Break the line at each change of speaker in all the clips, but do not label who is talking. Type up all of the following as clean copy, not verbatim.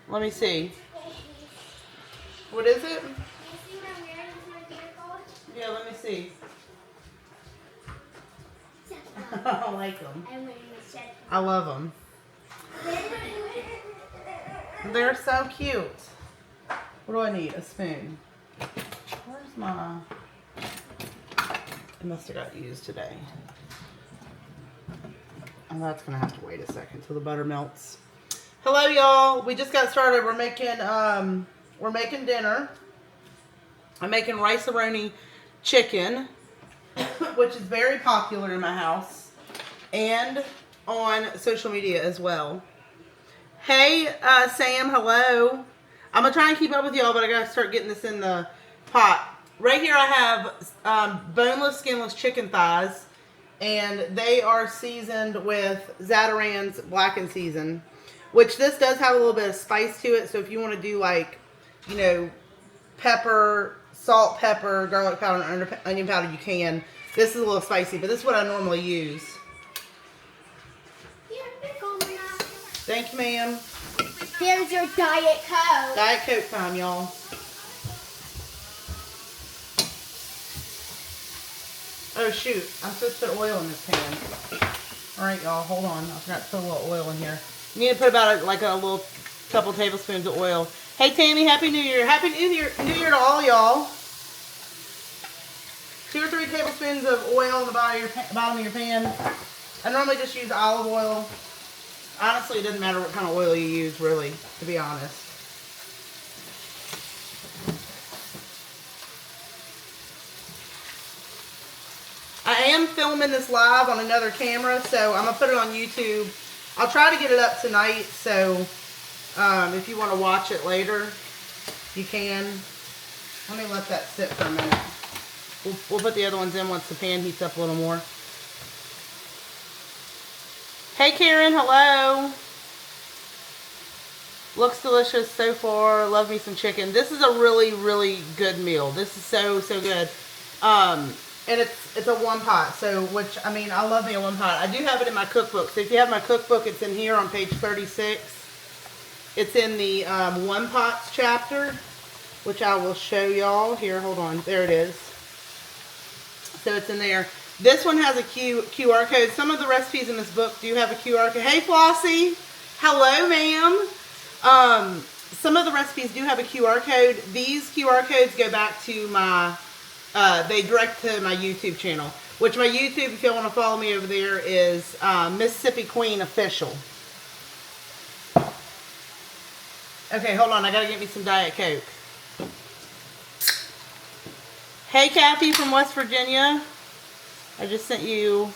Let me see. What is it? Yeah, let me see. I like them. I love them. They're so cute. What do I need? A spoon. Where's my... It must have got used today. Oh, that's going to have to wait a second till the butter melts. Hello, y'all. We just got started. We're making dinner. I'm making rice-a-roni chicken, which is very popular in my house and on social media as well. Hey, Sam, hello. I'm going to try and keep up with y'all, but I got to start getting this in the pot. Right here I have boneless, skinless chicken thighs, and they are seasoned with Zatarain's blackened season, which this does have a little bit of spice to it, so if you want to do like, you know, pepper, salt, pepper, garlic powder, and onion powder, you can. This is a little spicy, but this is what I normally use. Thank you, ma'am.
Here's your Diet Coke.
Diet Coke time, y'all. Oh, shoot. I'm supposed to put oil in this pan. Alright, y'all. Hold on. I forgot to put a little oil in here. You need to put about a little couple tablespoons of oil. Hey, Tammy. Happy New Year. Happy New Year to all y'all. 2 or 3 tablespoons of oil in the bottom of your pan. I normally just use olive oil. Honestly, it doesn't matter what kind of oil you use, really, to be honest. I am filming this live on another camera, so I'm going to put it on YouTube. I'll try to get it up tonight, so if you want to watch it later, you can. Let me let that sit for a minute. We'll put the other ones in once the pan heats up a little more. Hey Karen, hello. Looks delicious so far. Love me some chicken. This is a really, really good meal. This is so, so good. And it's a one pot. So, which, I mean, I love me a one pot. I do have it in my cookbook. So if you have my cookbook, it's in here on page 36. It's in the one pots chapter, which I will show y'all. Here, hold on. There it is. So it's in there. This one has a QR code. Some of the recipes in this book do have a QR code. Hey, Flossie. Hello, ma'am. Some of the recipes do have a QR code. These QR codes go back to my, they direct to my YouTube channel, which my YouTube, if you want to follow me over there, is Mississippi Queen Official. Okay, hold on. I got to get me some Diet Coke. Hey, Kathy from West Virginia. I just sent you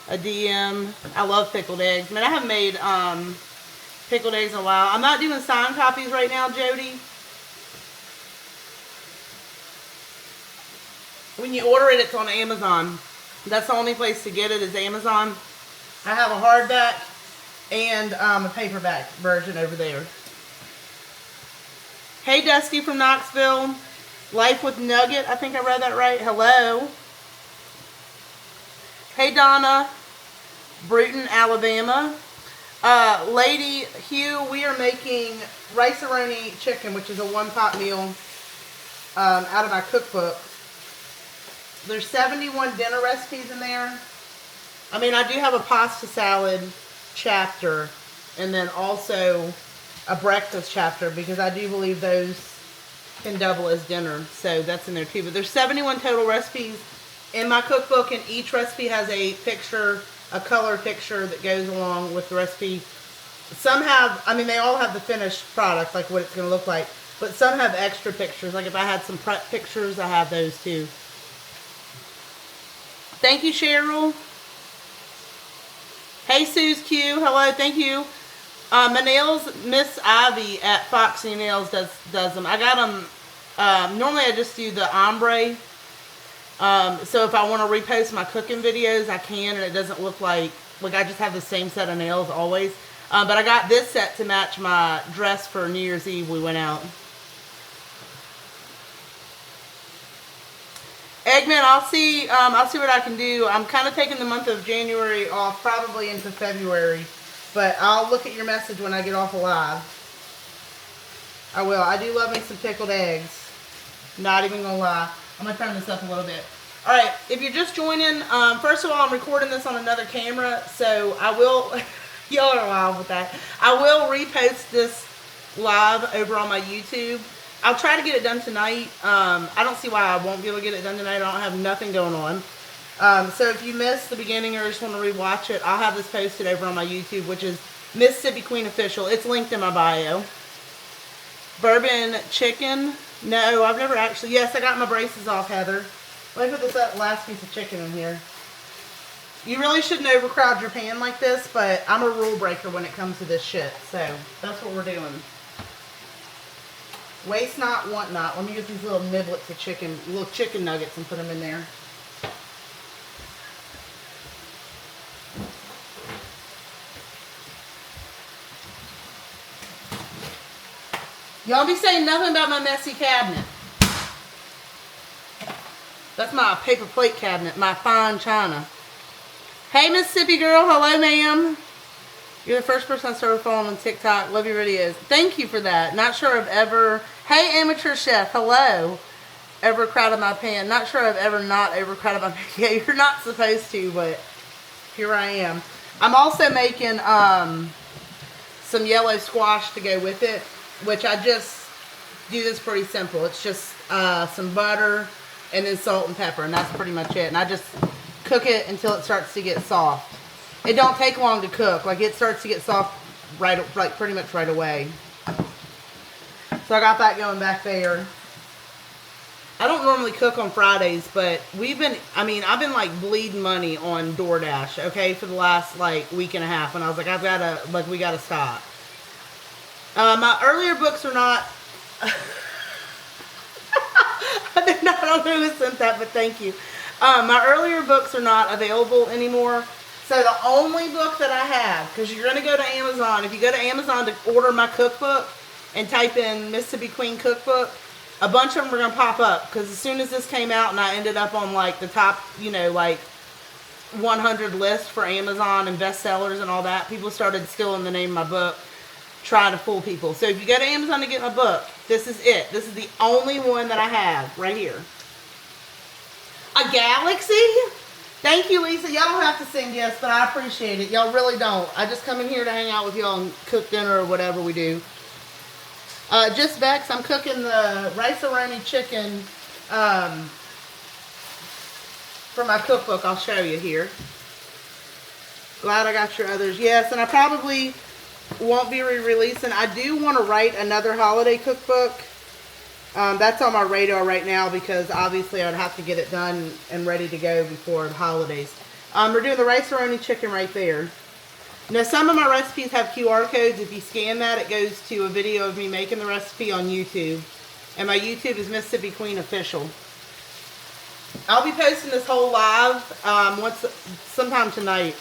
a DM. I love pickled eggs. Man, I haven't made pickled eggs in a while. I'm not doing signed copies right now, Jody. When you order it, it's on Amazon. That's the only place to get it is Amazon. I have a hardback and a paperback version over there. Hey, Dusty from Knoxville. Life with Nugget. I think I read that right. Hello. Hey, Donna, Bruton, Alabama. Lady Hugh, we are making rice-a-roni chicken, which is a one-pot meal out of my cookbook. There's 71 dinner recipes in there. I mean, I do have a pasta salad chapter and then also a breakfast chapter because I do believe those can double as dinner. So that's in there too. But there's 71 total recipes in my cookbook, and each recipe has a picture, a color picture that goes along with the recipe. Some have, I mean, they all have the finished product, like what it's going to look like, but some have extra pictures. Like if I had some prep pictures, I have those too. Thank you, Cheryl. Hey, Suze Q. Hello, thank you. My nails, Miss Ivy at Foxy Nails does them. I got them, normally I just do the ombre. So if I want to repost my cooking videos, I can, and it doesn't look like I just have the same set of nails always. But I got this set to match my dress for New Year's Eve. We went out. Eggman, I'll see what I can do. I'm kind of taking the month of January off, probably into February, but I'll look at your message when I get off live. I will. I do love me some pickled eggs. Not even gonna lie. I'm gonna turn this up a little bit. All right, if you're just joining, first of all, I'm recording this on another camera, so I will, y'all are wild with that. I will repost this live over on my YouTube. I'll try to get it done tonight. I don't see why I won't be able to get it done tonight. I don't have nothing going on. So if you missed the beginning or just want to rewatch it, I'll have this posted over on my YouTube, which is Mississippi Queen Official. It's linked in my bio. Bourbon chicken. No, I've never actually. Yes, I got my braces off, Heather. Let me put this last piece of chicken in here. You really shouldn't overcrowd your pan like this, but I'm a rule breaker when it comes to this shit. So that's what we're doing. Waste not, want not. Let me get these little niblets of chicken, little chicken nuggets, and put them in there. Y'all be saying nothing about my messy cabinet. That's my paper plate cabinet, my fine china. Hey, Mississippi girl. Hello, ma'am. You're the first person I started following on TikTok. Love you, really is. Thank you for that. Not sure I've ever... Hey, amateur chef. Hello. Overcrowded my pan. Not sure I've ever not overcrowded my pan. Yeah, you're not supposed to, but here I am. I'm also making some yellow squash to go with it, which I just do this pretty simple. It's just some butter and then salt and pepper, and that's pretty much it. And I just cook it until it starts to get soft. It don't take long to cook. Like, it starts to get soft pretty much right away. So I got that going back there. I don't normally cook on Fridays, but I've been like bleeding money on DoorDash, okay, for the last like week and a half. And I was like, we gotta stop. My earlier books are not, I don't know who sent that, but thank you. My earlier books are not available anymore. So the only book that I have, because you're going to go to Amazon, if you go to Amazon to order my cookbook and type in Mississippi Queen Cookbook, a bunch of them are going to pop up. Because as soon as this came out and I ended up on like the top, like 100 list for Amazon and bestsellers and all that, people started stealing the name of my book, trying to fool people. So if you go to Amazon to get my book, this is it. This is the only one that I have right here. A galaxy? Thank you, Lisa. Y'all don't have to sing yes, but I appreciate it. Y'all really don't. I just come in here to hang out with y'all and cook dinner or whatever we do. Just Bex, I'm cooking the rice-a-roni chicken for my cookbook. I'll show you here. Glad I got your others. Yes, and I probably won't be re-releasing. I do want to write another holiday cookbook. That's on my radar right now because obviously I would have to get it done and ready to go before the holidays. We're doing the rice-a-roni chicken right there. Now, some of my recipes have QR codes. If you scan that, it goes to a video of me making the recipe on YouTube. And my YouTube is Mississippi Queen Official. I'll be posting this whole live sometime tonight.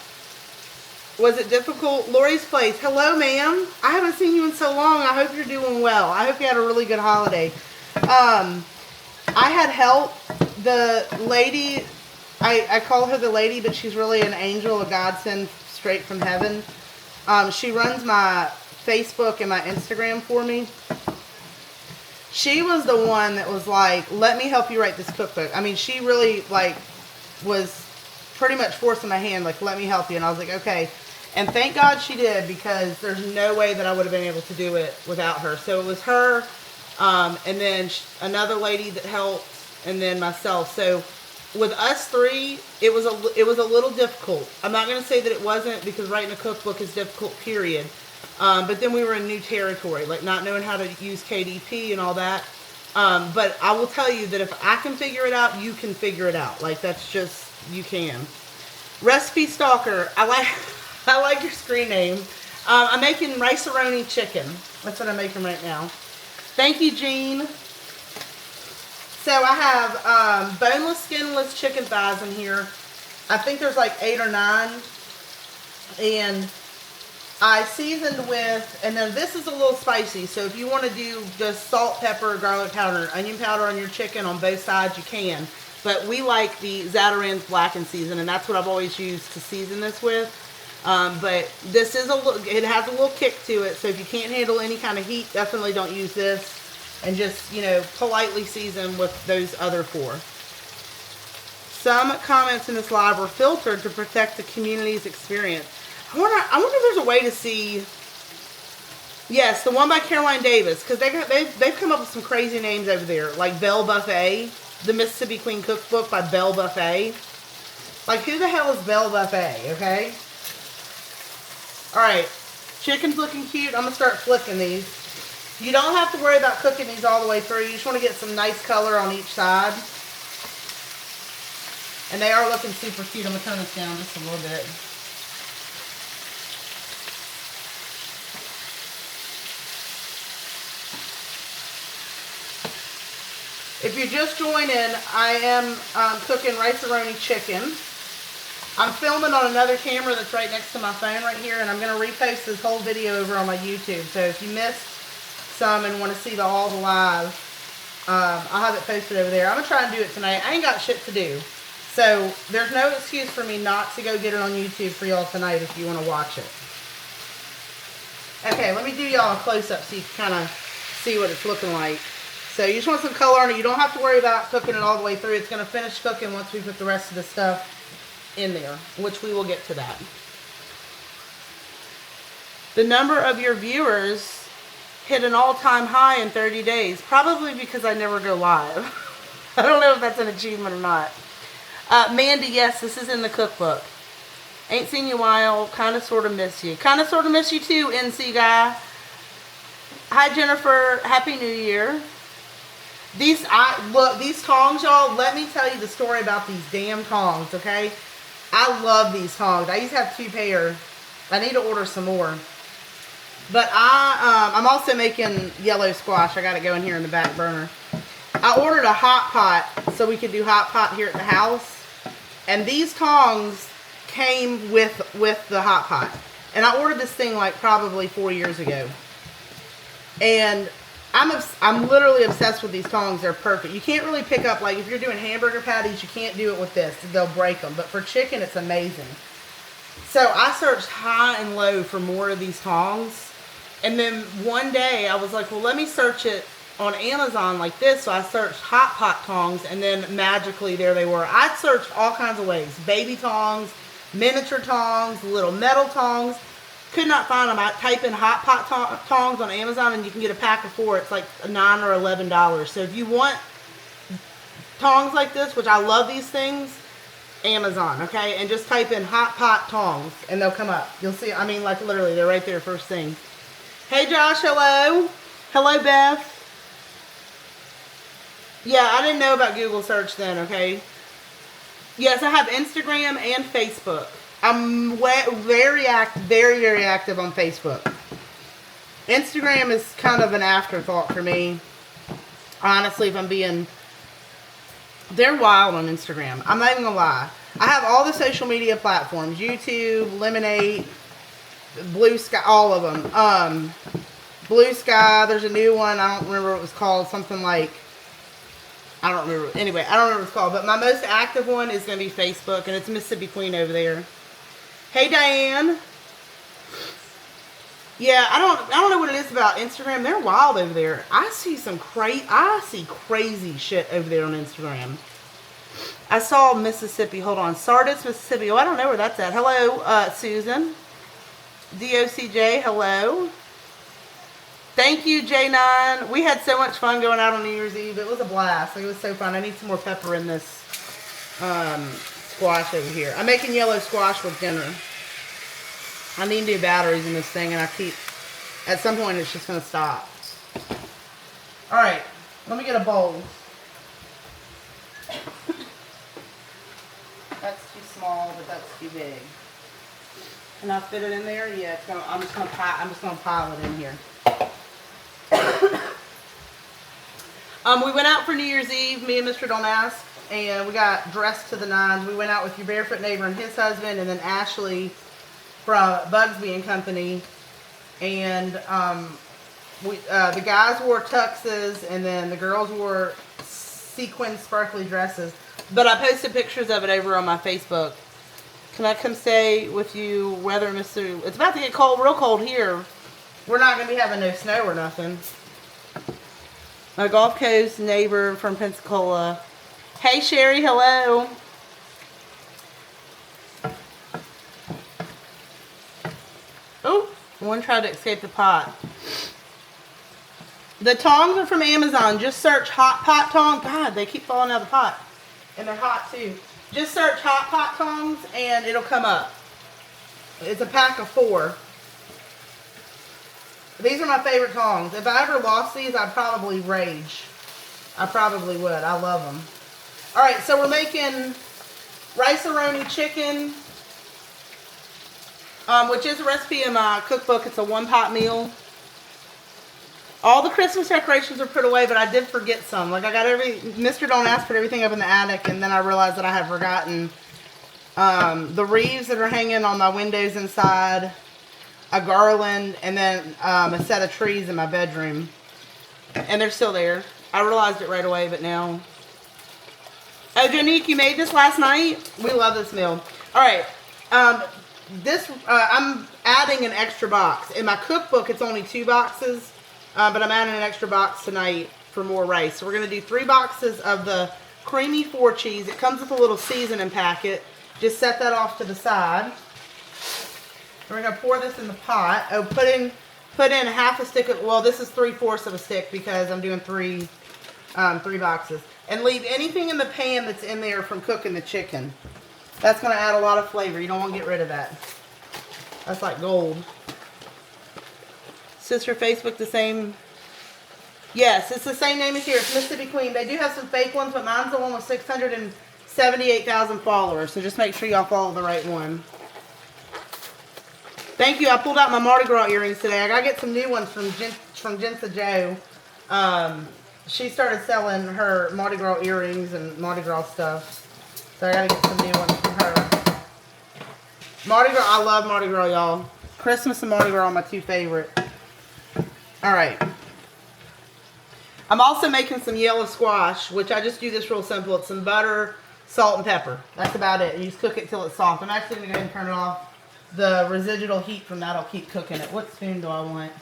Was it difficult? Lori's Place. Hello, ma'am. I haven't seen you in so long. I hope you're doing well. I hope you had a really good holiday. I had help. The lady, I call her the lady, but she's really an angel, a godsend straight from heaven. She runs my Facebook and my Instagram for me. She was the one that was like, let me help you write this cookbook. I mean, she really like was pretty much forcing my hand, like, let me help you. And I was like, okay. And thank God she did, because there's no way that I would have been able to do it without her. So it was her, and then another lady that helped, and then myself. So with us three, it was a little difficult. I'm not going to say that it wasn't, because writing a cookbook is difficult, period. But then we were in new territory, like not knowing how to use KDP and all that. But I will tell you that if I can figure it out, you can figure it out. Like, that's just, you can. Recipe Stalker. I like your screen name. I'm making rice-a-roni chicken. That's what I'm making right now. Thank you, Jean. So I have boneless, skinless chicken thighs in here. I think there's like 8 or 9. And I seasoned with, and then this is a little spicy, so if you want to do just salt, pepper, garlic powder, onion powder on your chicken on both sides, you can. But we like the Zatarain's blackened season, and that's what I've always used to season this with. But this is it has a little kick to it. So if you can't handle any kind of heat, definitely don't use this. And just, you know, politely season with those other 4. Some comments in this live were filtered to protect the community's experience. I wonder if there's a way to see. Yes, the one by Caroline Davis, because they've come up with some crazy names over there, like Belle Buffet, the Mississippi Queen Cookbook by Belle Buffet. Like, who the hell is Belle Buffet? Okay. All right, chicken's looking cute. I'm gonna start flipping these. You don't have to worry about cooking these all the way through. You just want to get some nice color on each side. And they are looking super cute. I'm going to turn this down just a little bit. If you're just joining, I am cooking rice-a-roni chicken. I'm filming on another camera that's right next to my phone right here, and I'm going to repost this whole video over on my YouTube. So if you missed some and want to see all the live, I'll have it posted over there. I'm going to try and do it tonight. I ain't got shit to do. So there's no excuse for me not to go get it on YouTube for y'all tonight if you want to watch it. Okay, let me do y'all a close-up so you can kind of see what it's looking like. So you just want some color on it. You don't have to worry about cooking it all the way through. It's going to finish cooking once we put the rest of the stuff in there, which we will get to that. The number of your viewers hit an all-time high in 30 days. Probably because I never go live. I don't know if that's an achievement or not. Mandy, yes, this is in the cookbook. Ain't seen you in a while. Kind of sort of miss you. Kind of sort of miss you too, NC guy. Hi, Jennifer. Happy New Year. These tongs, y'all. Let me tell you the story about these damn tongs, okay? I love these tongs. I used to have 2 pair. I need to order some more. But I'm also making yellow squash. I got it going here in the back burner. I ordered a hot pot so we could do hot pot here at the house. And these tongs came with the hot pot. And I ordered this thing like probably 4 years ago. And I'm literally obsessed with these tongs. They're perfect. You can't really pick up, like if you're doing hamburger patties, you can't do it with this. They'll break them. But for chicken, it's amazing. So I searched high and low for more of these tongs. And then one day I was like, well, let me search it on Amazon like this. So I searched hot pot tongs, and then magically there they were. I searched all kinds of ways. Baby tongs, miniature tongs, little metal tongs. Could not find them. I type in hot pot tongs on Amazon and you can get a pack of 4. It's like $9 or $11. So if you want tongs like this, which I love these things, Amazon, okay? And just type in hot pot tongs and they'll come up. You'll see, I mean, like literally, they're right there first thing. Hey Josh, hello. Hello Beth. Yeah, I didn't know about Google search then, okay? Yes, I have Instagram and Facebook. I'm very active on Facebook. Instagram is kind of an afterthought for me. Honestly, if I'm being... They're wild on Instagram. I'm not even gonna lie. I have all the social media platforms. YouTube, Lemonade, Blue Sky, all of them. Blue Sky, there's a new one. I don't remember what it was called. Something like... I don't remember. Anyway, I don't remember what it's called. But my most active one is going to be Facebook. And it's Mississippi Queen over there. Hey, Diane. Yeah, I don't know what it is about Instagram. They're wild over there. I see crazy shit over there on Instagram. I saw Mississippi. Hold on. Sardis, Mississippi. Oh, I don't know where that's at. Hello, Susan. DOCJ, hello. Thank you, J9. We had so much fun going out on New Year's Eve. It was a blast. It was so fun. I need some more pepper in this squash over here. I'm making yellow squash with dinner. I need new batteries in this thing, and at some point, it's just going to stop. All right. Let me get a bowl. That's too small, but that's too big. Can I fit it in there? Yeah, I'm just gonna pile it in here. We went out for New Year's Eve, me and Mr. Don't Ask, and we got dressed to the nines. We went out with your barefoot neighbor and his husband, and then Ashley from Bugsby and Company. And the guys wore tuxes, and then the girls wore sequin sparkly dresses. But I posted pictures of it over on my Facebook. Can I come stay with you, weather, Mr. It's about to get cold, real cold here. We're not going to be having no snow or nothing. My Gulf Coast neighbor from Pensacola. Hey, Sherry, hello. Oh, one tried to escape the pot. The tongs are from Amazon. Just search hot pot tongs. God, they keep falling out of the pot. And they're hot too. Just search hot pot tongs and it'll come up. It's a pack of 4. These are my favorite tongs. If I ever lost these, I'd probably rage. I probably would. I love them. Alright, so we're making rice-a-roni chicken, which is a recipe in my cookbook. It's a 1-pot meal. All the Christmas decorations are put away, but I did forget some. Like, I got Mr. Don't Ask put everything up in the attic, and then I realized that I had forgotten the wreaths that are hanging on my windows inside, a garland, and then a set of trees in my bedroom. And they're still there. I realized it right away, but now... Oh, Janique, you made this last night? We love this meal. Alright, I'm adding an extra box. In my cookbook, it's only 2 boxes, but I'm adding an extra box tonight for more rice. So we're going to do 3 boxes of the creamy 4 cheese. It comes with a little seasoning packet. Just set that off to the side. We're going to pour this in the pot. Oh, put in half a stick of, well, this is 3/4 of a stick because I'm doing 3 boxes. And leave anything in the pan that's in there from cooking the chicken. That's going to add a lot of flavor. You don't want to get rid of that. That's like gold. Sister Facebook, the same. Yes, it's the same name as here. It's Mississippi Queen. They do have some fake ones, but mine's the one with 678,000 followers. So just make sure y'all follow the right one. Thank you. I pulled out my Mardi Gras earrings today. I gotta get some new ones from Jensa Joe. She started selling her Mardi Gras earrings and Mardi Gras stuff. So I gotta get some new ones from her. Mardi Gras, I love Mardi Gras, y'all. Christmas and Mardi Gras are my 2 favorite. Alright. I'm also making some yellow squash, which I just do this real simple. It's some butter, salt, and pepper. That's about it. You just cook it till it's soft. I'm actually going to go ahead and turn it off. The residual heat from that will keep cooking it. What spoon do I want?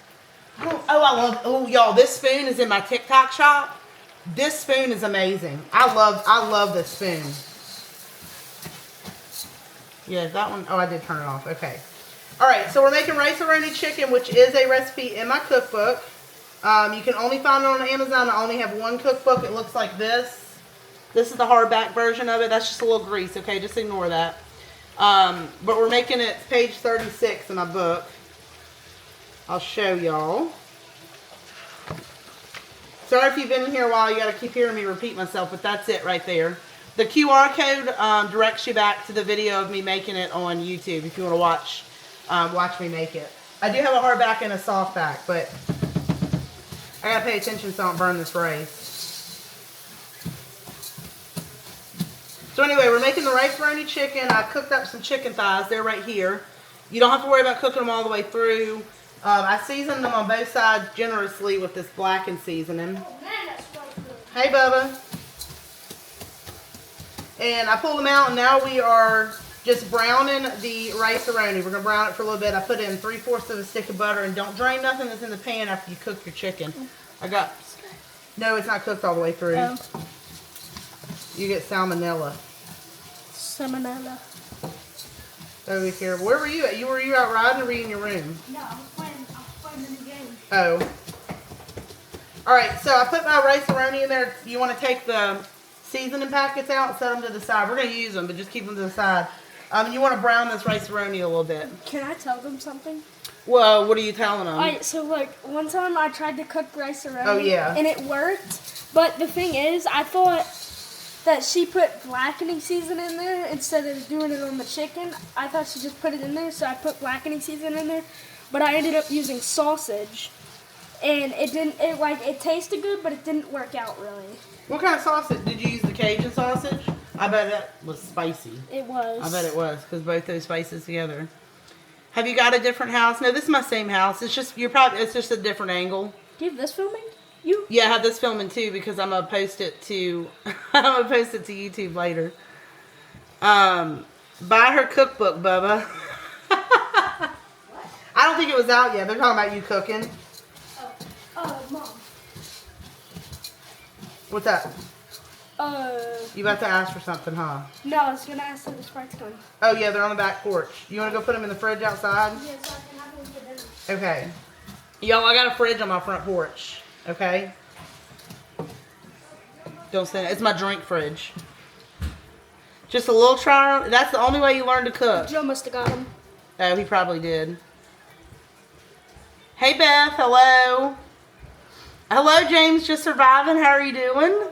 Oh, y'all, this spoon is in my TikTok shop. This spoon is amazing. I love this spoon. Yeah, that one. Oh, I did turn it off. Okay. Alright, so we're making rice-a-roni chicken, which is a recipe in my cookbook. You can only find it on Amazon. I only have 1 cookbook. It looks like this. This is the hardback version of it. That's just a little grease, okay? Just ignore that. But we're making it page 36 in my book. I'll show y'all. Sorry if you've been here a while. You got to keep hearing me repeat myself, but that's it right there. The QR code directs you back to the video of me making it on YouTube if you want to watch me make it. I do have a hardback and a softback, but I got to pay attention so I don't burn this rice. So anyway, we're making the rice-a-roni chicken. I cooked up some chicken thighs. They're right here. You don't have to worry about cooking them all the way through. I seasoned them on both sides generously with this blackened seasoning.
Oh man, that smells good.
Hey, Bubba. And I pulled them out, and now we are just browning the rice-a-roni. We're going to brown it for a little bit. I put in 3/4 of a stick of butter, and don't drain nothing that's in the pan after you cook your chicken. No, it's not cooked all the way through.
Oh.
You get salmonella.
Salmonella.
Over here. Where were you at? Were you out riding or were you in your room?
No, I was playing in the game.
Oh. Alright, so I put my rice-a-roni in there. You want to take the seasoning packets out and set them to the side. We're going to use them, but just keep them to the side. You want to brown this rice-a-roni a little bit.
Can I tell them something?
Well, what are you telling them?
Alright, so like one time I tried to cook rice-a-roni.
Oh, yeah.
And it worked. But the thing is, I thought that she put blackening seasoning in there instead of doing it on the chicken. I thought she just put it in there, so I put blackening seasoning in there. But I ended up using sausage. And it tasted good, but it didn't work out really.
What kind of sausage? Did you use the Cajun sausage? I bet that was spicy.
It was.
I bet it was, because both those spices together. Have you got a different house? No, this is my same house. It's just it's just a different angle.
Do you have this filming?
Yeah, I have this filming too because I'm gonna post it to YouTube later. Buy her cookbook, Bubba. I don't think it was out yet. They're talking about you cooking.
Mom.
What's that? You about to ask for something, huh?
No, I was gonna ask if the Sprite's coming.
Oh yeah, they're on the back porch. You want to go put them in the fridge outside?
Yeah, so I can have them for dinner.
Okay. Y'all, I got a fridge on my front porch. Okay. Don't say that. It's my drink fridge. Just a little try. That's the only way you learn to cook.
Joe must have got them.
Oh, he probably did. Hey Beth, hello. Hello James, just surviving. How are you doing?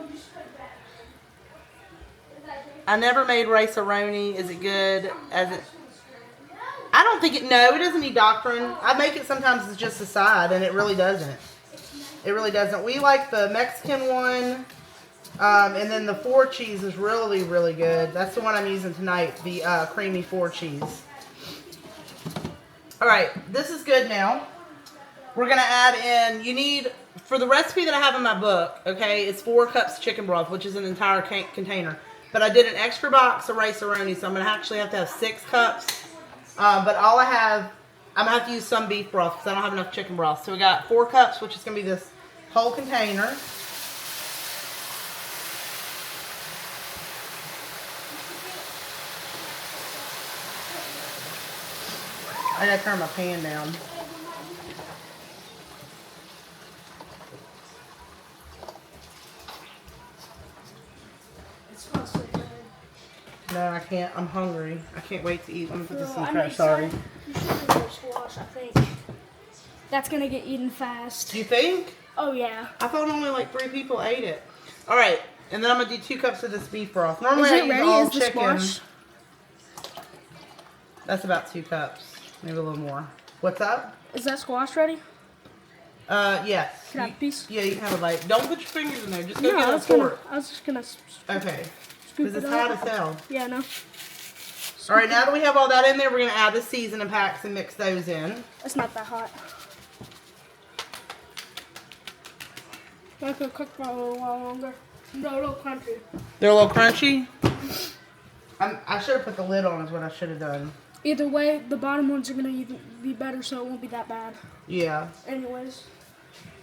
I never made rice-a-roni. Is it good? I don't think it. No, it doesn't need doctrine. I make it sometimes it's just a side, and it really doesn't. It really doesn't. We like the Mexican one, and then the 4 cheese is really, really good. That's the one I'm using tonight. The creamy 4 cheese. All right, this is good now. We're gonna add in. You need for the recipe that I have in my book. Okay, it's 4 cups chicken broth, which is an entire container. But I did an extra box of rice-a-roni, so I'm going to actually have to have 6 cups. But all I have, I'm going to have to use some beef broth because I don't have enough chicken broth. So we got 4 cups, which is going to be this whole container. I got to turn my pan down. No, I can't. I'm hungry. I can't wait to eat. Let me put this in the trash. Sorry.
You should have squash, I think. That's going to get eaten fast.
Do you think?
Oh, yeah.
I thought only like 3 people ate it. All right. And then I'm going to do 2 cups of this beef broth. Normally
Is
I
it
use
ready?
all
Is the
chicken.
squash?
That's about 2 cups. Maybe a little more. What's up?
Is that squash ready?
Yes.
Can I have a piece?
Yeah, you can have a bite. Don't put your fingers in there. Just go
No,
get a fork.
I was just going to
Okay.
scoop
Because
it
it's
up.
hot as hell.
Yeah, no.
All right, now that we have all that in there, we're going to add the seasoning packs and mix those in.
It's not that hot. I could cook for a little while longer. They're a little crunchy.
They're a little crunchy? I should have put the lid on is what I should have done.
Either way, the bottom ones are going to be better, so it won't be that bad.
Yeah.
Anyways.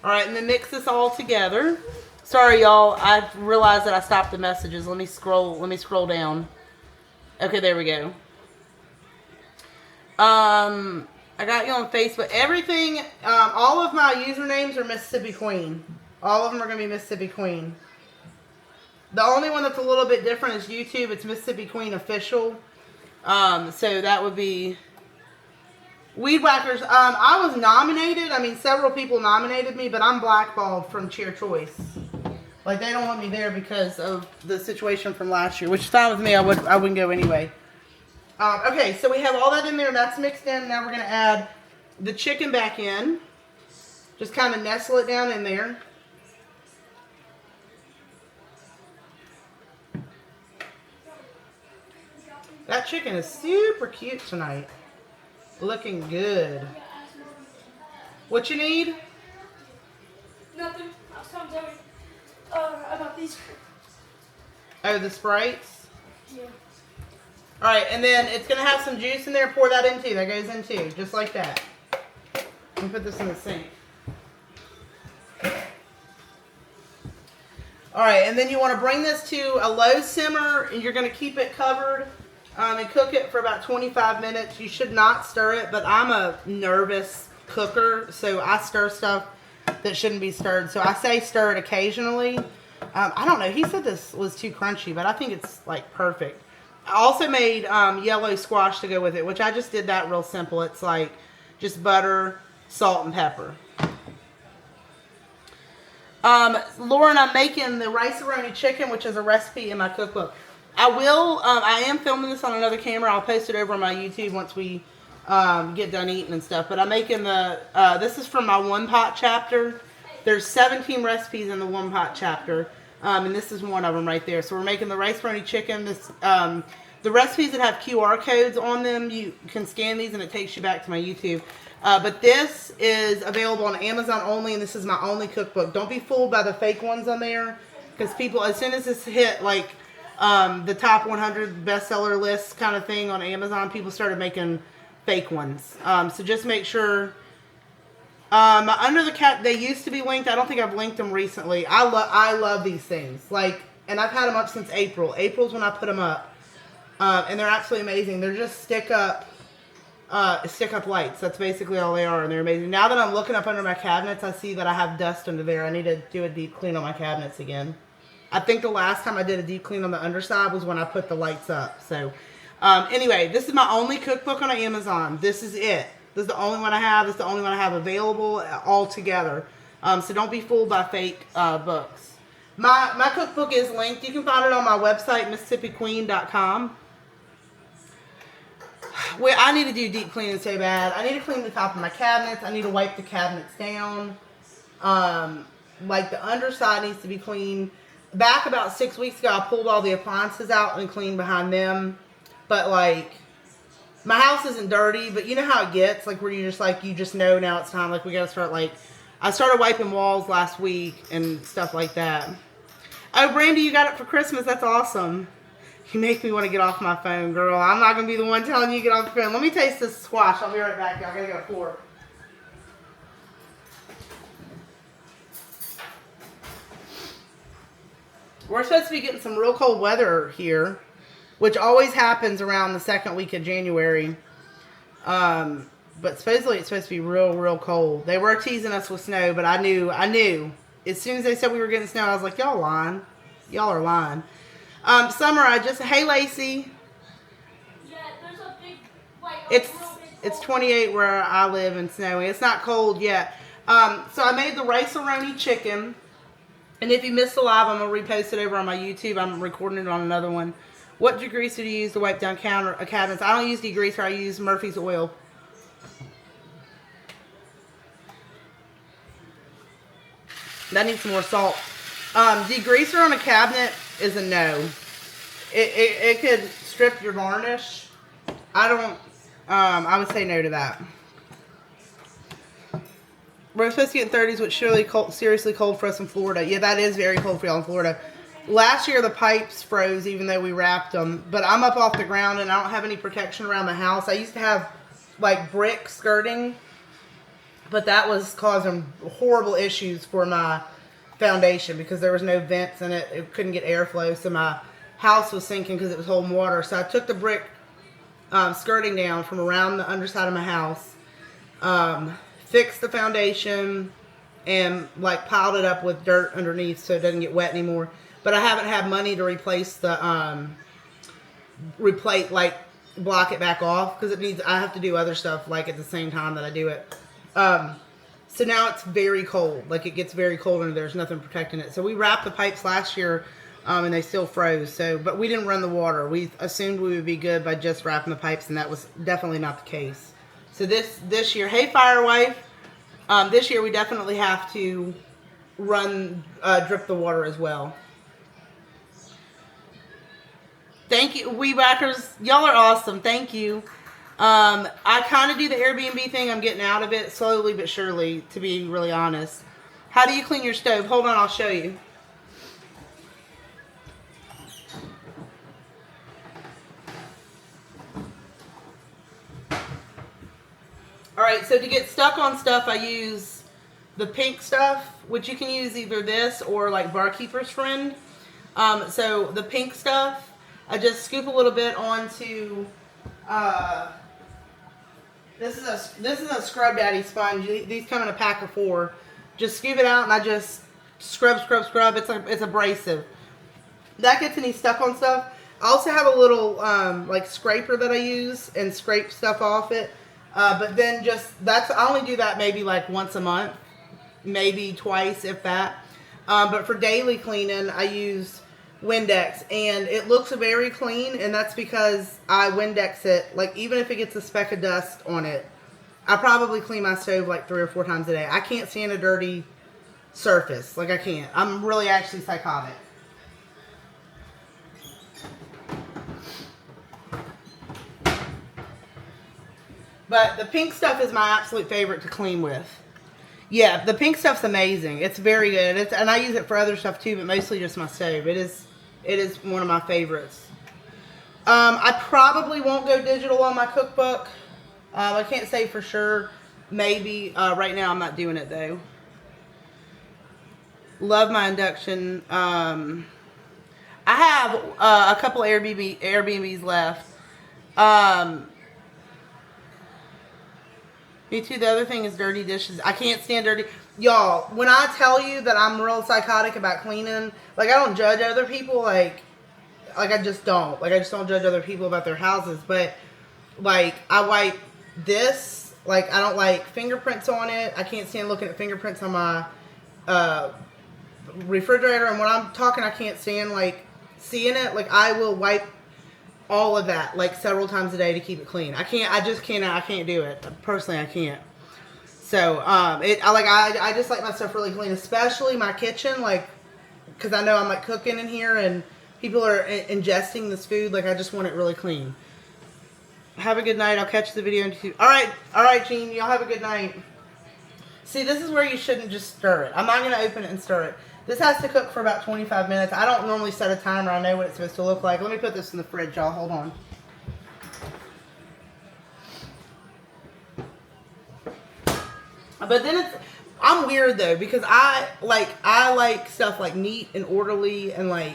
All right, and then mix this all together. Sorry, y'all. I realized that I stopped the messages. Let me scroll down. Okay, there we go. I got you on Facebook. Everything, all of my usernames are Mississippi Queen. All of them are going to be Mississippi Queen. The only one that's a little bit different is YouTube. It's Mississippi Queen Official. So that would be Weed Whackers. I was nominated. I mean, several people nominated me, but I'm blackballed from Cheer Choice. Like, they don't want me there because of the situation from last year, which is fine with me. I wouldn't go anyway. Okay, so we have all that in there. That's mixed in. Now we're going to add the chicken back in. Just kind of nestle it down in there. That chicken is super cute tonight. Looking good. What you need?
Nothing. I was telling Zoe about these.
Oh, the Sprites?
Yeah.
Alright, and then it's going to have some juice in there. Pour that in too. That goes in too. Just like that. Let me put this in the sink. Alright, and then you want to bring this to a low simmer, and you're going to keep it covered and cook it for about 25 minutes. You should not stir it, but I'm a nervous cooker, so I stir stuff that shouldn't be stirred. So I say stir it occasionally. I don't know. He said this was too crunchy, but I think it's like perfect. I also made yellow squash to go with it, which I just did that real simple. It's like just butter, salt, and pepper. Lauren, I'm making the rice-a-roni chicken, which is a recipe in my cookbook. I am filming this on another camera. I'll post it over on my YouTube once we get done eating and stuff. But I'm making this is from my one pot chapter. There's 17 recipes in the one pot chapter. And this is one of them right there. So we're making the rice-a-roni chicken. The recipes that have QR codes on them, you can scan these and it takes you back to my YouTube. But this is available on Amazon only, and this is my only cookbook. Don't be fooled by the fake ones on there, because people, as soon as this hit like the top 100 bestseller list kind of thing on Amazon, people started making fake ones. So just make sure. Under the cat, they used to be linked. I don't think I've linked them recently. I love these things. Like, and I've had them up since April. April's when I put them up, and they're absolutely amazing. They're just stick up lights. That's basically all they are, and they're amazing. Now that I'm looking up under my cabinets, I see that I have dust under there. I need to do a deep clean on my cabinets again. I think the last time I did a deep clean on the underside was when I put the lights up. So, anyway, this is my only cookbook on Amazon. This is it. This is the only one I have. This is the only one I have available altogether. So don't be fooled by fake books. My cookbook is linked. You can find it on my website, MississippiQueen.com. Well, I need to do deep cleaning so bad. I need to clean the top of my cabinets. I need to wipe the cabinets down. Like the underside needs to be cleaned. Back about 6 weeks ago, I pulled all the appliances out and cleaned behind them. But like, my house isn't dirty, but you know how it gets, like where you just know now it's time, like we gotta start, like, I started wiping walls last week and stuff like that. Oh, Brandy, you got it for Christmas, that's awesome. You make me want to get off my phone, girl. I'm not gonna be the one telling you to get off the phone. Let me taste this squash, I'll be right back, y'all. I gotta get a fork. We're supposed to be getting some real cold weather here, which always happens around the second week of January. But supposedly it's supposed to be real cold. They were teasing us with snow, but I knew. As soon as they said we were getting snow, I was like, y'all lying. Y'all are lying. Summer, hey Lacey.
Yeah, there's a big, like,
It's 28 where I live and snowy. It's not cold yet. So I made the rice-a-roni chicken. And if you missed the live, I'm going to repost it over on my YouTube. I'm recording it on another one. What degreaser do you use to wipe down cabinets? I don't use degreaser. I use Murphy's oil. That needs some more salt. Degreaser on a cabinet is a no. It could strip your varnish. I would say no to that. We're supposed to get in 30s, which surely seriously cold for us in Florida. Yeah, that is very cold for y'all in Florida. Last year, the pipes froze even though we wrapped them. But I'm up off the ground and I don't have any protection around the house. I used to have, like, brick skirting. But that was causing horrible issues for my foundation because there was no vents in it. It couldn't get airflow. So my house was sinking because it was holding water. So I took the brick skirting down from around the underside of my house. Fixed the foundation and like piled it up with dirt underneath so it doesn't get wet anymore. But I haven't had money to replace the block it back off because I have to do other stuff like at the same time that I do it. So now it's very cold. Like it gets very cold and there's nothing protecting it. So we wrapped the pipes last year and they still froze. But we didn't run the water. We assumed we would be good by just wrapping the pipes and that was definitely not the case. So this year, hey Firewife, this year we definitely have to drip the water as well. Thank you, Weebackers. Y'all are awesome. Thank you. I kind of do the Airbnb thing. I'm getting out of it slowly but surely, to be really honest. How do you clean your stove? Hold on, I'll show you. Alright, so to get stuck on stuff, I use the pink stuff, which you can use either this or like Barkeeper's Friend. So the pink stuff, I just scoop a little bit onto, this is a Scrub Daddy sponge. These come in a pack of 4. Just scoop it out and I just scrub. It's abrasive. That gets any stuck on stuff. I also have a little like scraper that I use and scrape stuff off it. But then I only do that maybe like once a month, maybe twice if that. But for daily cleaning, I use Windex and it looks very clean and that's because I Windex it. Like even if it gets a speck of dust on it, I probably clean my stove like 3 or 4 times a day. I can't stand a dirty surface. Like I can't. I'm really actually psychotic. But the pink stuff is my absolute favorite to clean with. Yeah, the pink stuff's amazing. It's very good. And I use it for other stuff too, but mostly just my stove. It's It is one of my favorites. I probably won't go digital on my cookbook. I can't say for sure. Maybe. Right now I'm not doing it though. Love my induction. I have a couple Airbnbs left. Me too. The other thing is dirty dishes. I can't stand dirty. Y'all, when I tell you that I'm real psychotic about cleaning, like I don't judge other people, like I just don't. Like I just don't judge other people about their houses. But like I wipe this, like I don't like fingerprints on it. I can't stand looking at fingerprints on my refrigerator. And when I'm talking, I can't stand like seeing it. Like I will wipe all of that like several times a day to keep it clean. I can't do it. Personally, I can't. So, I just like my stuff really clean, especially my kitchen, like, because I know I'm like cooking in here and people are ingesting this food. Like, I just want it really clean. Have a good night. I'll catch the video in 2. All right, Jean. Y'all have a good night. See, this is where you shouldn't just stir it. I'm not going to open it and stir it. This has to cook for about 25 minutes. I don't normally set a timer. I know what it's supposed to look like. Let me put this in the fridge, y'all. Hold on. But then I'm weird though because I like stuff like neat and orderly and like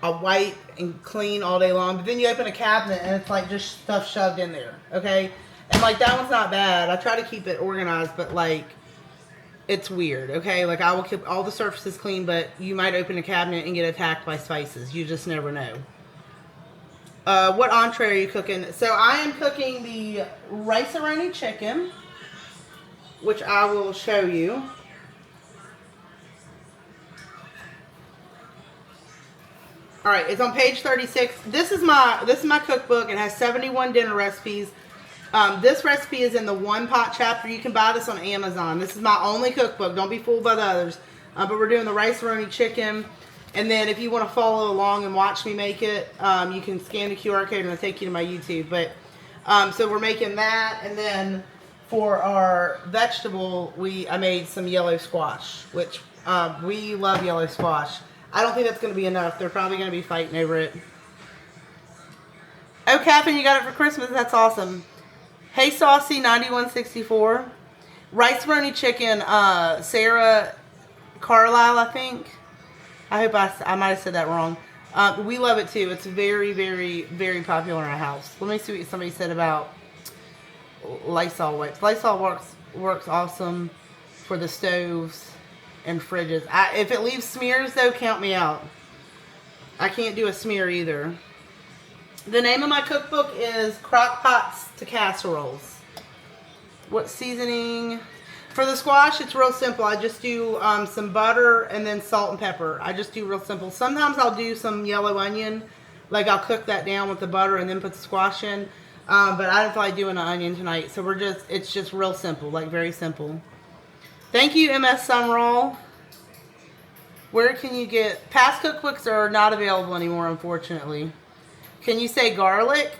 I wipe and clean all day long. But then you open a cabinet and it's like just stuff shoved in there. Okay, and like that one's not bad. I try to keep it organized, but like it's weird. Okay, like I will keep all the surfaces clean, but you might open a cabinet and get attacked by spices. You just never know. What entree are you cooking? So I am cooking the rice-a-roni chicken, which I will show you. All right, it's on page 36. This is my cookbook. It has 71 dinner recipes. This recipe is in the one pot chapter. You can buy this on Amazon. This is my only cookbook. Don't be fooled by the others. But we're doing the rice-a-roni chicken. And then if you want to follow along and watch me make it, you can scan the QR code and it'll take you to my YouTube. But so we're making that, and then for our vegetable, I made some yellow squash, which we love yellow squash. I don't think that's going to be enough. They're probably going to be fighting over it. Oh, Catherine, you got it for Christmas. That's awesome. Hey, Saucy 9164. Rice-a-roni chicken, Sarah Carlisle, I think. I hope I might have said that wrong. We love it too. It's very, very, very popular in our house. Let me see what somebody said about Lysol wipes. Lysol works awesome for the stoves and fridges. If it leaves smears though, count me out. I can't do a smear either. The name of my cookbook is Crockpots to Casseroles. What seasoning? For the squash, it's real simple. I just do some butter and then salt and pepper. I just do real simple. Sometimes I'll do some yellow onion. Like I'll cook that down with the butter and then put the squash in. But I don't feel like doing an onion tonight. So it's just real simple, like very simple. Thank you, MS Summerall. Where can you get, past cookbooks are not available anymore, unfortunately. Can you say garlic?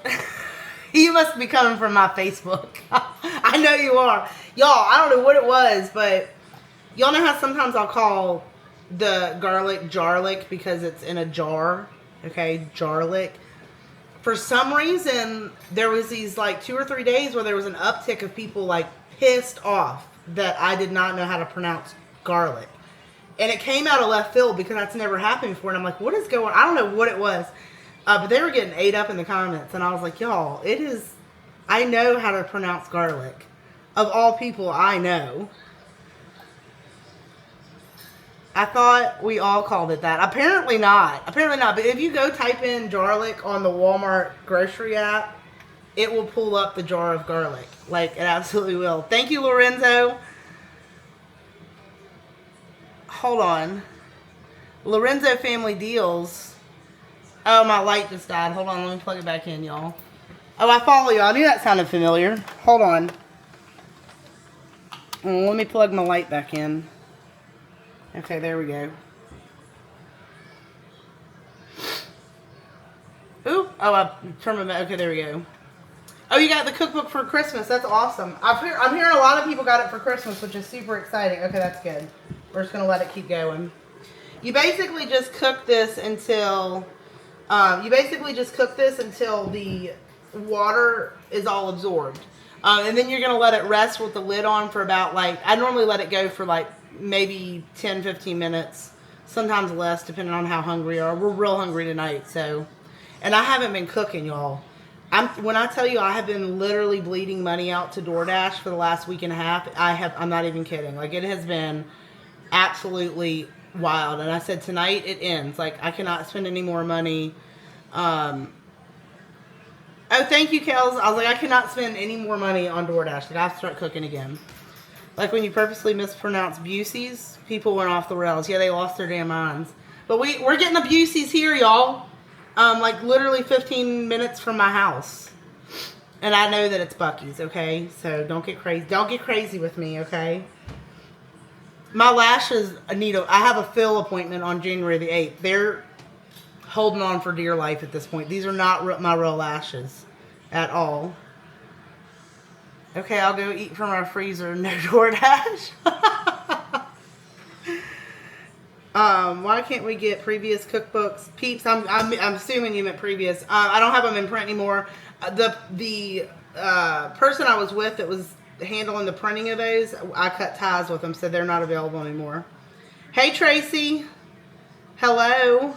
You must be coming from my Facebook. I know you are. Y'all, I don't know what it was, but y'all know how sometimes I'll call the garlic jarlic because it's in a jar. Okay, jarlic. For some reason, there was these like 2 or 3 days where there was an uptick of people like pissed off that I did not know how to pronounce garlic. And it came out of left field because that's never happened before. And I'm like, what is going on? I don't know what it was. But they were getting ate up in the comments. And I was like, y'all, I know how to pronounce garlic. Of all people I know. I thought we all called it that. Apparently not. But if you go type in garlic on the Walmart grocery app, it will pull up the jar of garlic. Like, it absolutely will. Thank you, Lorenzo. Hold on. Lorenzo Family Deals. Oh, my light just died. Hold on, let me plug it back in, y'all. Oh, I follow y'all. I knew that sounded familiar. Hold on. Let me plug my light back in. Okay, there we go. Oop. Oh, I turned my back. Okay, there we go. Oh, you got the cookbook for Christmas. That's awesome. I'm hearing a lot of people got it for Christmas, which is super exciting. Okay, that's good. We're just going to let it keep going. You basically just cook this until You basically just cook this until the water is all absorbed. And then you're going to let it rest with the lid on for about like, I normally let it go for like maybe 10, 15 minutes, sometimes less, depending on how hungry we are. We're real hungry tonight, so. And I haven't been cooking, y'all. When I tell you I have been literally bleeding money out to DoorDash for the last week and a half, I'm not even kidding. Like, it has been absolutely wild. And I said tonight it ends. Like, I cannot spend any more money. Oh, thank you, Kels. I was like, I cannot spend any more money on DoorDash. Like, I have to start cooking again. Like when you purposely mispronounce Busey's, people went off the rails. Yeah, they lost their damn minds. But we're getting a Busey's here, y'all. Like literally 15 minutes from my house. And I know that it's Buc-ee's, okay? So don't get crazy. Don't get crazy with me, okay? My lashes need I have a fill appointment on January the 8th. They're holding on for dear life at this point. These are not my real lashes at all. Okay, I'll go eat from our freezer. No DoorDash. Why can't we get previous cookbooks? Peeps, I'm assuming you meant previous. I don't have them in print anymore. The person I was with that was handling the printing of those, I cut ties with them, so they're not available anymore. Hey, Tracy. Hello.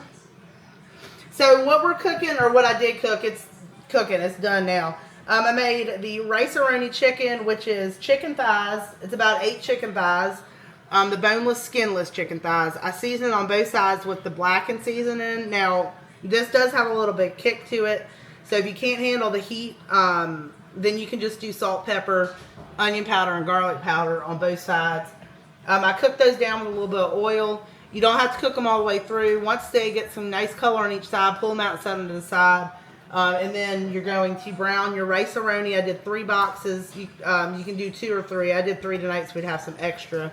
So what we're cooking, or what I did cook, it's cooking. It's done now. I made the rice-a-roni chicken, which is chicken thighs. It's about 8 chicken thighs. The boneless, skinless chicken thighs. I seasoned on both sides with the blackened seasoning. Now, this does have a little bit of kick to it. So if you can't handle the heat, then you can just do salt, pepper, onion powder, and garlic powder on both sides. I cooked those down with a little bit of oil. You don't have to cook them all the way through. Once they get some nice color on each side, pull them out and set them to the side. And then you're going to brown your rice-a-roni. I did 3 boxes. You can do 2 or 3. I did 3 tonight, so we'd have some extra.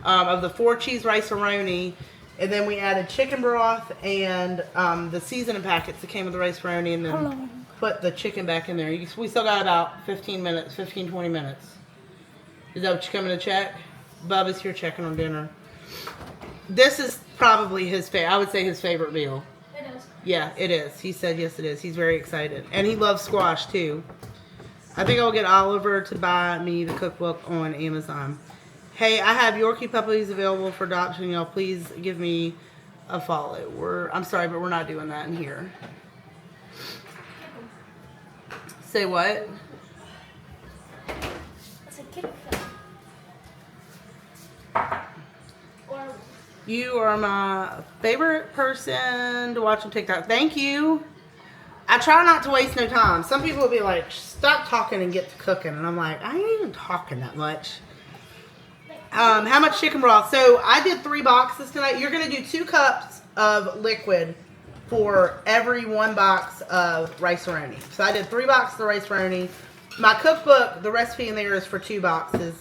Of the 4-cheese rice-a-roni. And then we added chicken broth and the seasoning packets that came with the rice-a-roni. And then put the chicken back in there. We still got about 20 minutes. Is that what you're coming to check? Bubba's here checking on dinner. This is probably his favorite. I would say his favorite meal.
It is.
Yeah, it is. He said yes, it is. He's very excited. And he loves squash, too. I think I'll get Oliver to buy me the cookbook on Amazon. Hey, I have Yorkie puppies available for adoption. Y'all, please give me a follow. I'm sorry, but we're not doing that in here. Say what?
It's a kick.
You are my favorite person to watch on TikTok. Thank you. I try not to waste no time. Some people will be like, stop talking and get to cooking. And I'm like, I ain't even talking that much. How much chicken broth? So I did 3 boxes tonight. You're going to do 2 cups of liquid for every 1 box of rice-a-roni. So I did 3 boxes of rice-a-roni. My cookbook, the recipe in there is for 2 boxes.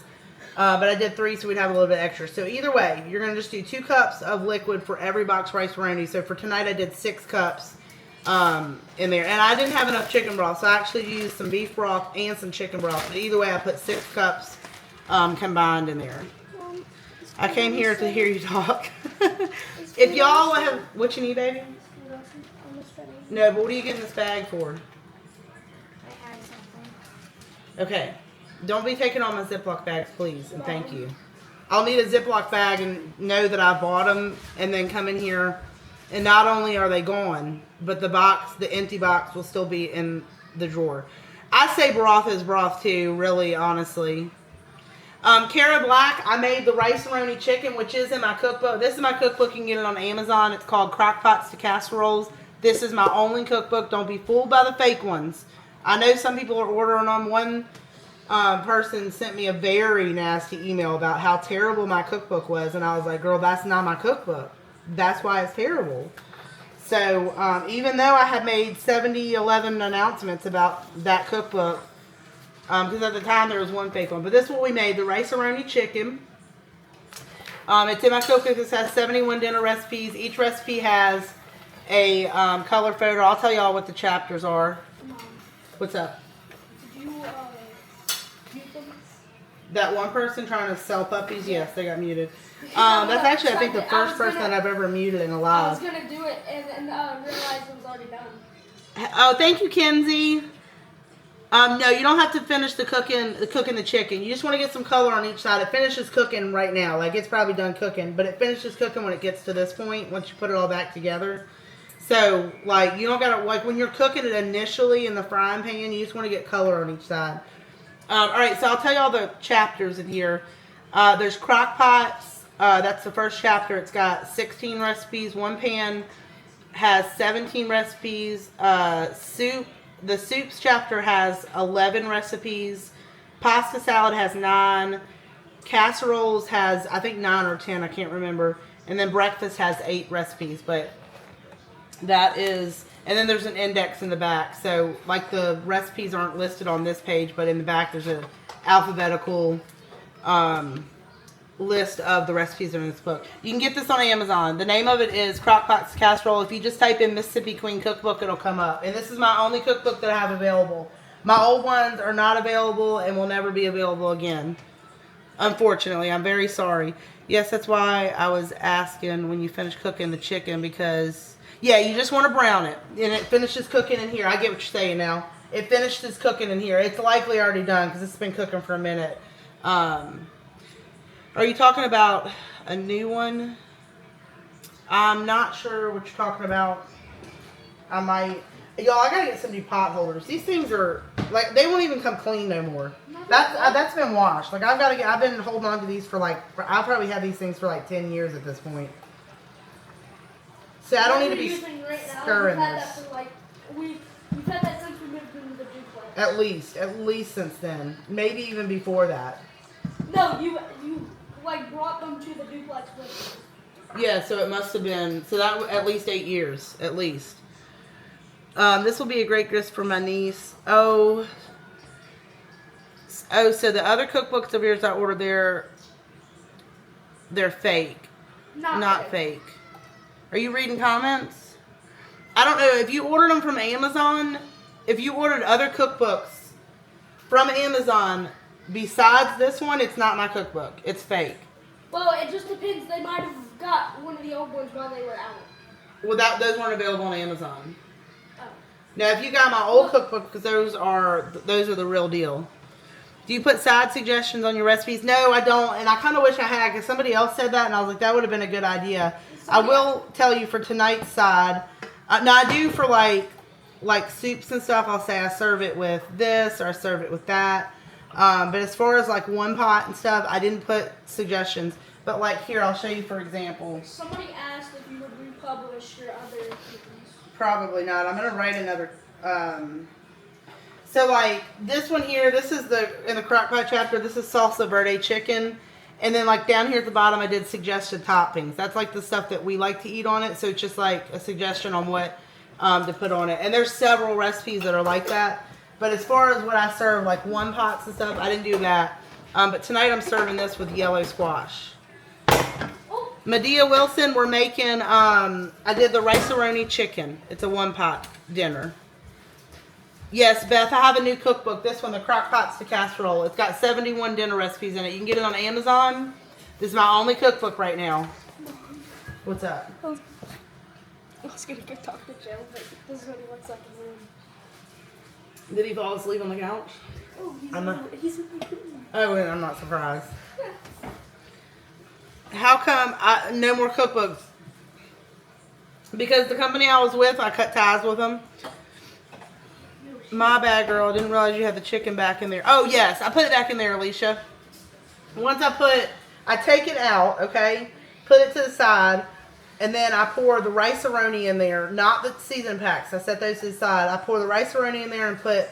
But I did 3 so we'd have a little bit extra. So either way, you're going to just do 2 cups of liquid for every box rice-a-roni. So for tonight I did 6 cups in there. And I didn't have enough chicken broth, so I actually used some beef broth and some chicken broth. But either way, I put 6 cups combined in there. I came here to hear you talk. If y'all have... What you need, baby? No, but what are you getting this bag for?
I had something.
Okay. Don't be taking all my Ziploc bags, please, and thank you. I'll need a Ziploc bag and know that I bought them, and then come in here, and not only are they gone, but the empty box will still be in the drawer. I say broth is broth too, really, honestly. Cara Black, I made the rice-a-roni chicken, which is in my cookbook. This is my cookbook. You can get it on Amazon. It's called Crockpots to Casseroles. This is my only cookbook. Don't be fooled by the fake ones. I know some people are ordering them. One person sent me a very nasty email about how terrible my cookbook was, and I was like, girl, that's not my cookbook. That's why it's terrible. So even though I had made 11 announcements about that cookbook, because at the time there was 1 fake one. But this is what we made, the rice-a-roni chicken. It's in my cookbook. This has 71 dinner recipes. Each recipe has a color photo. I'll tell y'all what the chapters are. What's up?
Did you mute them?
That one person trying to sell puppies? Yes, they got muted. That's actually, I think, the first person that I've ever muted in a
I was
live.
gonna do it and then realized it was already done.
Oh, thank you, Kenzie. No, you don't have to finish cooking the chicken. You just want to get some color on each side. It finishes cooking right now. Like, it's probably done cooking, but it finishes cooking when it gets to this point, once you put it all back together. So, like, you don't gotta, like, when you're cooking it initially in the frying pan, you just want to get color on each side. Alright, so I'll tell you all the chapters in here. There's crockpots. That's the first chapter. It's got 16 recipes. One pan has 17 recipes. Soup. The soups chapter has 11 recipes. Pasta salad has 9. Casseroles has, I think, 9 or 10. I can't remember. And then breakfast has 8 recipes. But that is, and then there's an index in the back. So, like, the recipes aren't listed on this page, but in the back there's an alphabetical list of the recipes that are in this book. You can get this on Amazon. The name of it is Crockpot's Casserole. If you just type in Mississippi Queen Cookbook, it'll come up. And this is my only cookbook that I have available. My old ones are not available and will never be available again. Unfortunately, I'm very sorry. Yes, that's why I was asking when you finish cooking the chicken, because, yeah, you just want to brown it. And it finishes cooking in here. I get what you're saying now. It finishes cooking in here. It's likely already done because it's been cooking for a minute. Are you talking about a new one? I'm not sure what you're talking about. I might. Y'all, I gotta get some new pot holders. These things are, like, they won't even come clean no more. That's been washed. Like, I've been holding on to these for, like, I'll probably have these things for like 10 years at this point. See, I don't need to be stirring this.
We've had that since we moved into the duplex.
At least since then. Maybe even before that.
No, you like brought them to the duplex with you.
Yeah, so it must have been, so that at least 8 years, at least. This will be a great gift for my niece. So the other cookbooks of yours I ordered, they're fake. Not fake. Are you reading comments? I don't know, if you ordered them from Amazon, if you ordered other cookbooks from Amazon besides this one, it's not my cookbook. It's fake.
Well, it just depends. They might have got one of the old ones while they were out.
Well, those weren't available on Amazon.
Oh.
Now, if you got my old cookbook, because those are the real deal. Do you put side suggestions on your recipes? No, I don't, and I kind of wish I had, because somebody else said that, and I was like, that would have been a good idea. I will tell you for tonight's side. Now, I do for like soups and stuff. I'll say I serve it with this or I serve it with that. But as far as like one pot and stuff, I didn't put suggestions. But like here, I'll show you for example.
Somebody asked if you would republish your other cookies.
Probably not. I'm gonna write another. So like this one here, this is in the crockpot chapter. This is salsa verde chicken, and then like down here at the bottom, I did suggested toppings. That's like the stuff that we like to eat on it. So it's just like a suggestion on what to put on it. And there's several recipes that are like that. But as far as what I serve, like one pots and stuff, I didn't do that. But tonight I'm serving this with yellow squash. Medea Wilson, we're making, I did the rice-a-roni chicken. It's a one-pot dinner. Yes, Beth, I have a new cookbook. This one, the Crockpots to Casserole. It's got 71 dinner recipes in it. You can get it on Amazon. This is my only cookbook right now. What's up?
I was going to go talk to Joe, but this is what he looks like in the room.
Did he fall asleep on the couch?
Oh, he's in the room.
Oh, and I'm not surprised. How come no more cookbooks? Because the company I was with, I cut ties with them. My bad, girl. I didn't realize you had the chicken back in there. Oh, yes. I put it back in there, Alicia. Once I take it out, okay, put it to the side, and then I pour the rice-a-roni in there, not the season packs. I set those to the side. I pour the rice-a-roni in there and put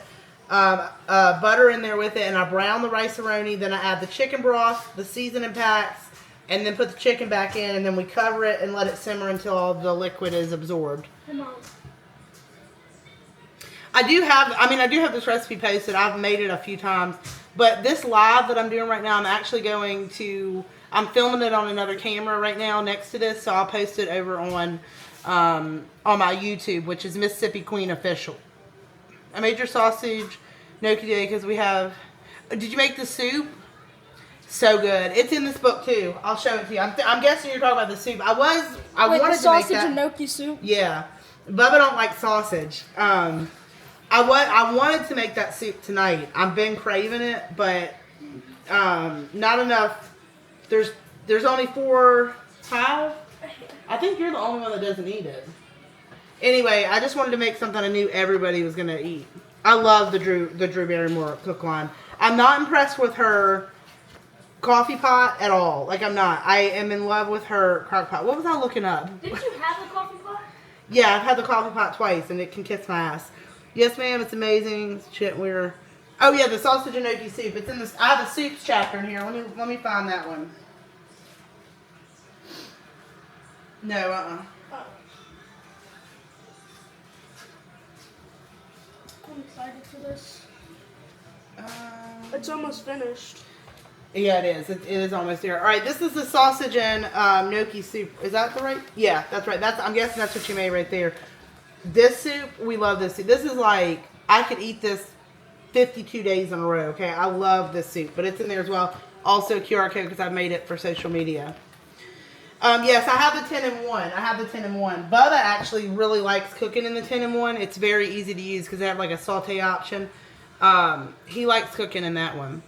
butter in there with it, and I brown the rice-a-roni. Then I add the chicken broth, the seasoning packs, and then put the chicken back in, and then we cover it and let it simmer until all the liquid is absorbed.
Come on.
I do have this recipe posted. I've made it a few times. But this live that I'm doing right now, I'm filming it on another camera right now next to this, so I'll post it over on my YouTube, which is Mississippi Queen Official. I made your sausage gnocchi today because we have... Did you make the soup? So good. It's in this book too. I'll show it to you. I'm guessing you're talking about the soup. I wanted
the
to make
sausage
that.
and gnocchi soup.
Yeah. Bubba don't like sausage. I wanted to make that soup tonight. I've been craving it, but not enough. There's only 4, 5. I think you're the only one that doesn't eat it. Anyway, I just wanted to make something I knew everybody was gonna eat. I love the Drew Barrymore cook line. I'm not impressed with her coffee pot at all. Like, I'm not. I am in love with her crock pot. What was I looking up?
Did you have the coffee pot?
Yeah, I've had the coffee pot twice, and it can kiss my ass. Yes, ma'am, it's amazing. Shit, we're... Oh, yeah, the sausage and gnocchi soup. It's in this... I have a soups chapter in here. Let me find that one. No,
Oh. I'm excited for this. It's almost finished.
Yeah, it is. It is almost there. All right, this is the sausage and gnocchi soup. Is that the right? Yeah, that's right. I'm guessing that's what you made right there. This soup, we love this soup. This is like, I could eat this 52 days in a row, okay? I love this soup, but it's in there as well. Also QR code because I made it for social media. Yes, I have the 10-in-1. Bubba actually really likes cooking in the 10-in-1. It's very easy to use because they have like a saute option. He likes cooking in that one.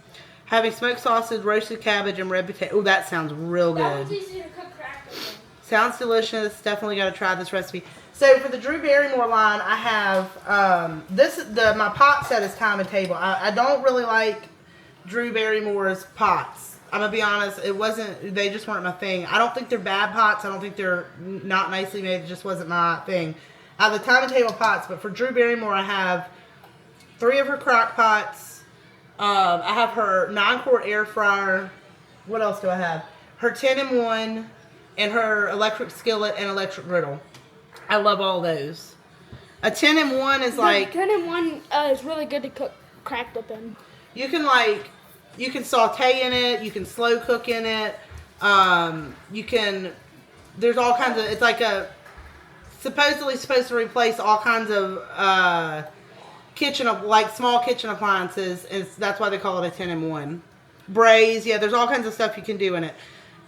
Having smoked sausage, roasted cabbage, and red potato. Oh, that sounds real good.
That one's easy to cook crackers.
Sounds delicious. Definitely got to try this recipe. So for the Drew Barrymore line, I have my pot set is time and table. I don't really like Drew Barrymore's pots. I'm gonna be honest. They just weren't my thing. I don't think they're bad pots. I don't think they're not nicely made. It just wasn't my thing. I have the time and table pots, but for Drew Barrymore, I have 3 of her crock pots. I have her 9-quart air fryer. What else do I have? Her 10-in-1 and her electric skillet and electric griddle. I love all those. A 10-in-1 is like...
10-in-1 is really good to cook cracked up in.
You can saute in it. You can slow cook in it. There's all kinds of... It's like supposedly supposed to replace all kinds of... small kitchen appliances, and that's why they call it a 10-in-1. Braise, yeah, there's all kinds of stuff you can do in it.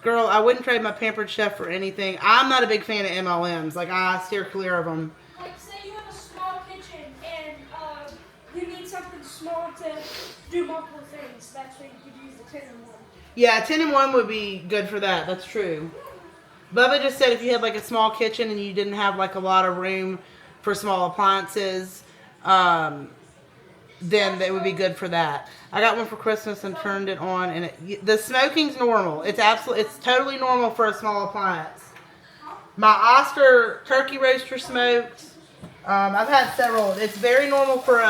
Girl, I wouldn't trade my Pampered Chef for anything. I'm not a big fan of MLMs. Like, I steer clear of them.
Like, say you have a small kitchen and you need something small to do multiple things. That's when you could use the 10-in-1.
Yeah, 10-in-1 would be good for that. That's true. Bubba just said if you had like a small kitchen and you didn't have like a lot of room for small appliances, then it would be good for that. I got one for Christmas and turned it on, and the smoking's normal. It's totally normal for a small appliance. My Oscar turkey roaster smoked. I've had several. It's very normal for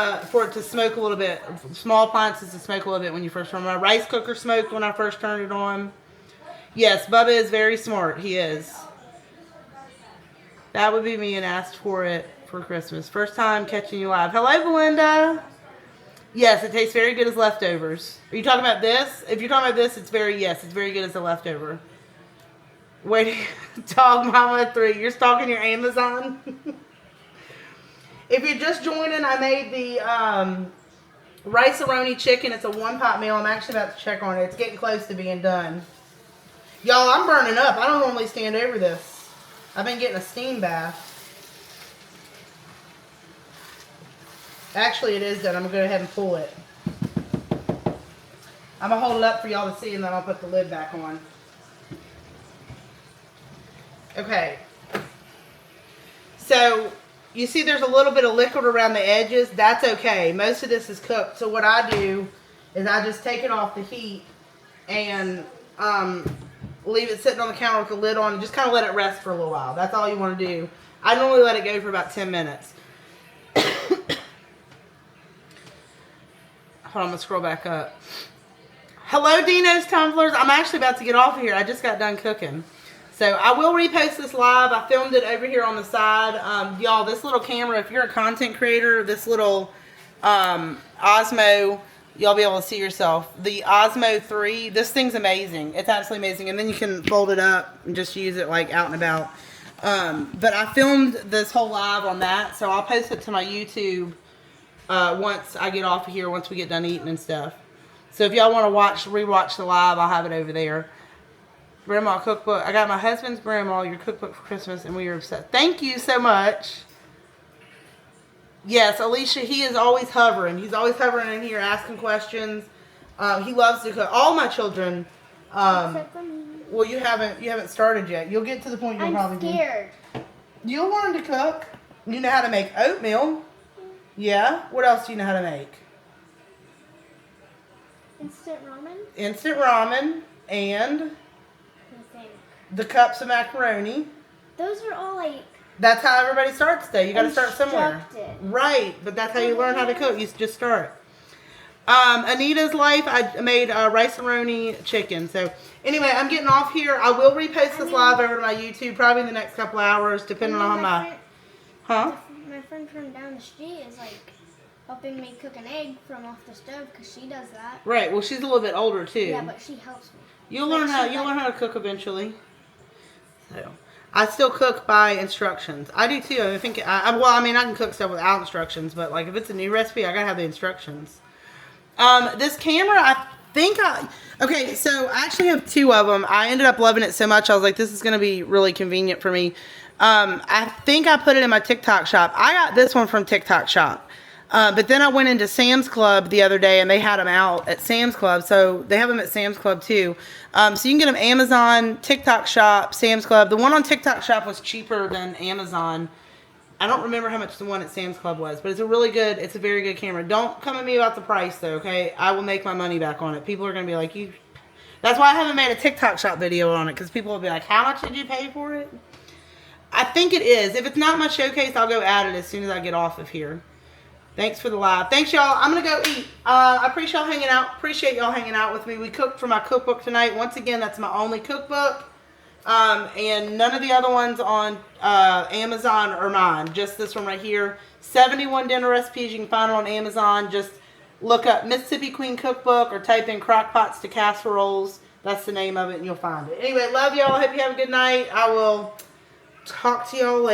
it to smoke a little bit. Small appliances to smoke a little bit when you first turn. My rice cooker smoked when I first turned it on. Yes, Bubba is very smart. He is. That would be me and asked for it for Christmas. First time catching you live. Hello, Belinda. Yes, it tastes very good as leftovers. Are you talking about this? If you're talking about this, it's very good as a leftover. Wait, dog mama 3. You're stalking your Amazon? If you're just joining, I made the rice-a-roni chicken. It's a 1-pot meal. I'm actually about to check on it. It's getting close to being done. Y'all, I'm burning up. I don't normally stand over this. I've been getting a steam bath. Actually, it is done. I'm going to go ahead and pull it. I'm going to hold it up for y'all to see, and then I'll put the lid back on. Okay. So, you see there's a little bit of liquid around the edges. That's okay. Most of this is cooked. So, what I do is I just take it off the heat and leave it sitting on the counter with the lid on and just kind of let it rest for a little while. That's all you want to do. I normally let it go for about 10 minutes. Hold on, I'm going to scroll back up. Hello, Dino's Tumblers. I'm actually about to get off of here. I just got done cooking. So I will repost this live. I filmed it over here on the side. Y'all, this little camera, if you're a content creator, this little Osmo, y'all be able to see yourself. The Osmo 3, this thing's amazing. It's absolutely amazing. And then you can fold it up and just use it like out and about. But I filmed this whole live on that, so I'll post it to my YouTube once I get off of here, once we get done eating and stuff. So if y'all want to rewatch the live, I'll have it over there. Grandma cookbook. I got my husband's grandma your cookbook for Christmas, and we are obsessed. Thank you so much. Yes, Alicia, he is always hovering. He's always hovering in here asking questions. He loves to cook. All my children.
Except for me.
Well, you haven't started yet. You'll get to the point you'll probably
I'm scared.
You'll learn to cook. You know how to make oatmeal. Yeah. What else do you know how to make?
Instant ramen.
Instant ramen and
I think.
the cups of macaroni.
Those are all like.
That's how everybody starts though. You got to start somewhere.
Instructed.
Right, but that's how you learn how to cook. You just start. Anita's life, I made rice-a-roni chicken. So anyway, I'm getting off here. I will repost this live over to my YouTube probably in the next couple hours, depending on how
My friend from down the street is like helping me cook an egg from off the stove because she does that.
Right. Well, she's a little bit older too.
Yeah, but she helps me.
You'll learn how to cook eventually. So I still cook by instructions. I do too. I think I can cook stuff without instructions, but like if it's a new recipe, I gotta have the instructions. This camera, okay, so I actually have two of them. I ended up loving it so much, I was like, this is going to be really convenient for me. I think I put it in my TikTok shop. I got this one from TikTok shop. But then I went into Sam's Club the other day, and they had them out at Sam's Club. So they have them at Sam's Club, too. So you can get them Amazon, TikTok shop, Sam's Club. The one on TikTok shop was cheaper than Amazon. I don't remember how much the one at Sam's Club was, but it's a very good camera. Don't come at me about the price, though, okay? I will make my money back on it. People are going to be like, That's why I haven't made a TikTok shop video on it, because people will be like, how much did you pay for it? I think it is. If it's not my showcase, I'll go add it as soon as I get off of here. Thanks for the live. Thanks, y'all. I'm going to go eat. I appreciate y'all hanging out with me. We cooked for my cookbook tonight. Once again, that's my only cookbook. And none of the other ones on Amazon are mine. Just this one right here. 71 dinner recipes. You can find it on Amazon. Just look up Mississippi Queen Cookbook or type in crockpots to casseroles. That's the name of it and you'll find it. Anyway, love y'all. Hope you have a good night. I will talk to y'all later.